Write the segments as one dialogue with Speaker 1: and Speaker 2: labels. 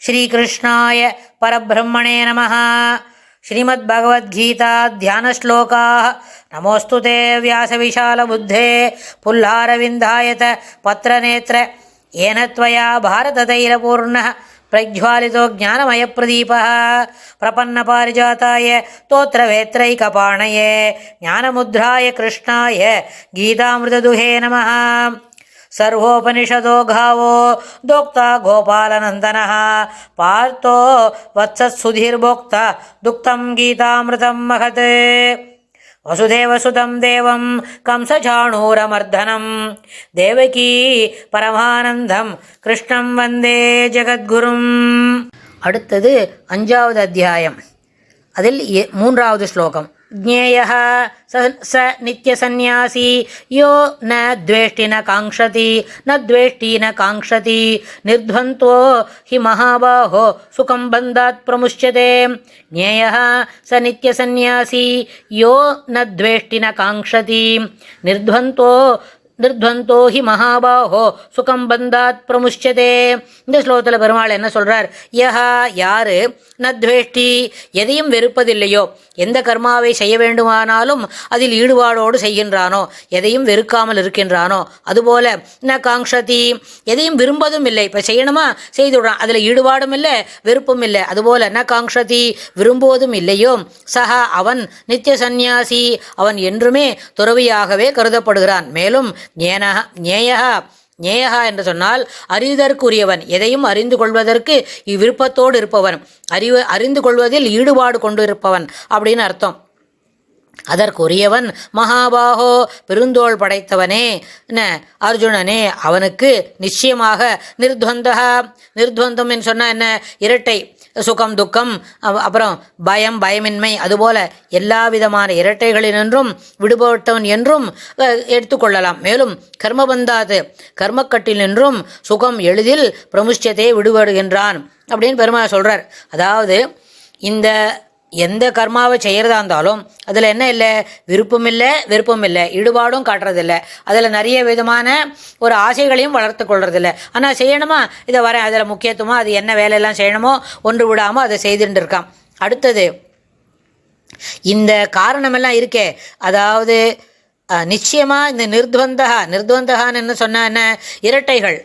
Speaker 1: ஸ்ரீகிருஷ்ணாய பரபிரம்மணே நமः. ஸ்ரீமத்பகவத்கீதா தியானஸ்லோகாः. நமோஸ்து தே வியாசவிசாலபுத்தே புல்லாரவிந்தாயத பத்ரநேத்ர ஏன த்வயா பாரததைலபூர்ணः பிரஜ்வாலிதோ ஞானமயப்பிரதீபः பிரபன்னபாரிஜாதாய தோத்ரவேத்ரைகபாணயே ஞானமுத்ராய கிருஷ்ணாய கீதாமிருததுஹே நமः. सर्वोपनिषदो गावो दोक्ता गोपालनन्दनः पार्थो वत्सत्सुधीर्भोक्ता दुक्तं गीतामृतं महत्. वसुदेवसुतं देवं कंसचाणूरमर्दनं देवकी परमानन्दं कृष्णं वन्दे जगद्गुरुम्. அடுத்தது 5வது அத்தியாயம். அதில் 3வது ஸ்லோகம். ज्ञेयः स नित्यसन्न्यासी यो न द्वेष्टि न काङ्क्षति न द्वेष्टि न काङ्क्षति निर्ध्वन्तो हि महाबाहो सुखं बन्धात् प्रमुच्यते. ज्ञेयः स नित्यसन्न्यासी यो न द्वेष्टि न काङ्क्षति நிர்த்வந்தோ ஹி மகாபாஹோ சுகம் பந்தாத் பிரமுஷ்யதே. இந்த ஸ்லோகத்தில் பெருமாள் என்ன சொல்கிறார்? யஹா, யார் நத்வேஷ்டி, எதையும் வெறுப்பதில்லையோ, எந்த கர்மாவை செய்ய வேண்டுமானாலும் அதில் ஈடுபாடோடு செய்கின்றானோ, எதையும் வெறுக்காமல் இருக்கின்றானோ, அதுபோல ந காங்ஷதி, எதையும் விரும்பதும் இல்லை. இப்போ செய்யணுமா செய்துவிடான், அதில் ஈடுபாடும் இல்லை வெறுப்பும் இல்லை. அதுபோல ந காங்ஷதி, விரும்புவதும் இல்லையோ, சஹா அவன் நித்திய சந்நியாசி, அவன் என்றுமே துறவியாகவே கருதப்படுகிறான். மேலும் ஞேயா என்று சொன்னால் அறிதற்குரியவன், எதையும் அறிந்து கொள்வதற்கு இவ்விருப்பத்தோடு இருப்பவன், அறிந்து கொள்வதில் ஈடுபாடு கொண்டு இருப்பவன் அப்படின்னு அர்த்தம். அதற்குரியவன் மகாபாகோ, பெருந்தோள் படைத்தவனே, அர்ஜுனனே, அவனுக்கு நிச்சயமாக நிர்த்வந்தம் என்று சொன்னால் என்ன? இரட்டை, சுகம் துக்கம், அப்புறம் பயம் பயமின்மை, அதுபோல எல்லா விதமான இரட்டைகளினின்றும் விடுபட்டவன் என்றும் எடுத்துக்கொள்ளலாம். மேலும் கர்மபந்தாது, கர்மக்கட்டினின்றும் சுகம் எளிதில் பிரமுஷ்யத்தை விடுபடுகின்றான் அப்படின்னு பெருமாள் சொல்கிறார். அதாவது இந்த எந்த கர்மாவை செய்கிறதா இருந்தாலும் அதில் என்ன இல்லை? விருப்பம் இல்லை வெறுப்பும் இல்லை, ஈடுபாடும் காட்டுறதில்லை, அதில் நிறைய விதமான ஒரு ஆசைகளையும் வளர்த்து கொள்றதில்லை. ஆனால் செய்யணுமா, இதை வரேன், அதில் முக்கியத்துவமாக அது என்ன வேலையெல்லாம் செய்யணுமோ ஒன்று விடாமல் அதை செய்துட்டு இருக்கான். அடுத்தது இந்த காரணமெல்லாம் இருக்கே, அதாவது நிச்சயமாக இந்த நிர்த்வந்தகான்னு என்ன சொன்னால் என்ன? இரட்டைகள்.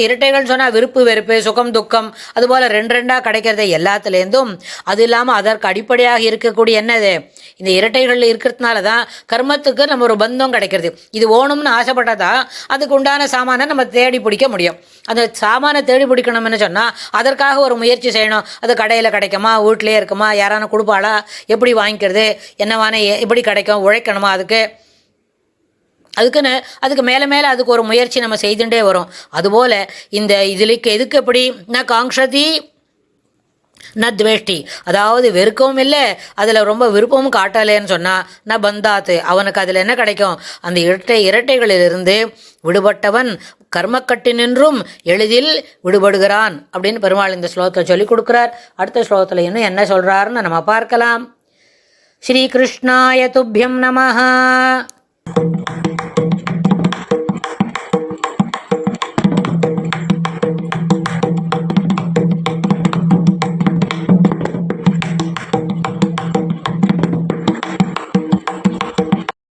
Speaker 1: இரட்டைகள்னு சொன்னால் விருப்பு வெறுப்பு, சுகம் துக்கம், அதுபோல் ரெண்டாக கிடைக்கிறத எல்லாத்துலேருந்தும், அது இல்லாமல் அதற்கு அடிப்படையாக இருக்கக்கூடிய என்னது? இந்த இரட்டைகளில் இருக்கிறதுனால தான் கர்மத்துக்கு நம்ம ஒரு பந்தம் கிடைக்கிறது. இது ஓணும்னு ஆசைப்பட்டதா அதுக்கு உண்டான சாமானை நம்ம தேடி பிடிக்க முடியும். அந்த சாமானை தேடி பிடிக்கணும்னு சொன்னால் அதற்காக ஒரு முயற்சி செய்யணும். அது கடையில் கிடைக்குமா, வீட்டிலே இருக்குமா, யாரான கொடுப்பாளா, எப்படி வாங்கிக்கிறது, என்னவான எப்படி கிடைக்கும், உழைக்கணுமா, அதுக்கு மேலே அதுக்கு ஒரு முயற்சி நம்ம செய்துட்டே வரும். அதுபோல் இந்த எதுக்கு எப்படி ந காங்ஷதி ந துவேஷ்டி, அதாவது வெறுக்கவும் இல்லை, அதில் ரொம்ப விருப்பமும் காட்டலேன்னு சொன்னால் ந பந்தாத்து, அவனுக்கு அதில் என்ன கிடைக்கும்? அந்த இரட்டைகளிலிருந்து விடுபட்டவன் கர்மக்கட்டினின்றும் எளிதில் விடுபடுகிறான் அப்படின்னு பெருமாள் இந்த ஸ்லோகத்தை சொல்லிக் கொடுக்குறார். அடுத்த ஸ்லோகத்தில் இன்னும் என்ன சொல்கிறாருன்னு நம்ம பார்க்கலாம். ஸ்ரீகிருஷ்ணாய துப்யம் நமஹ.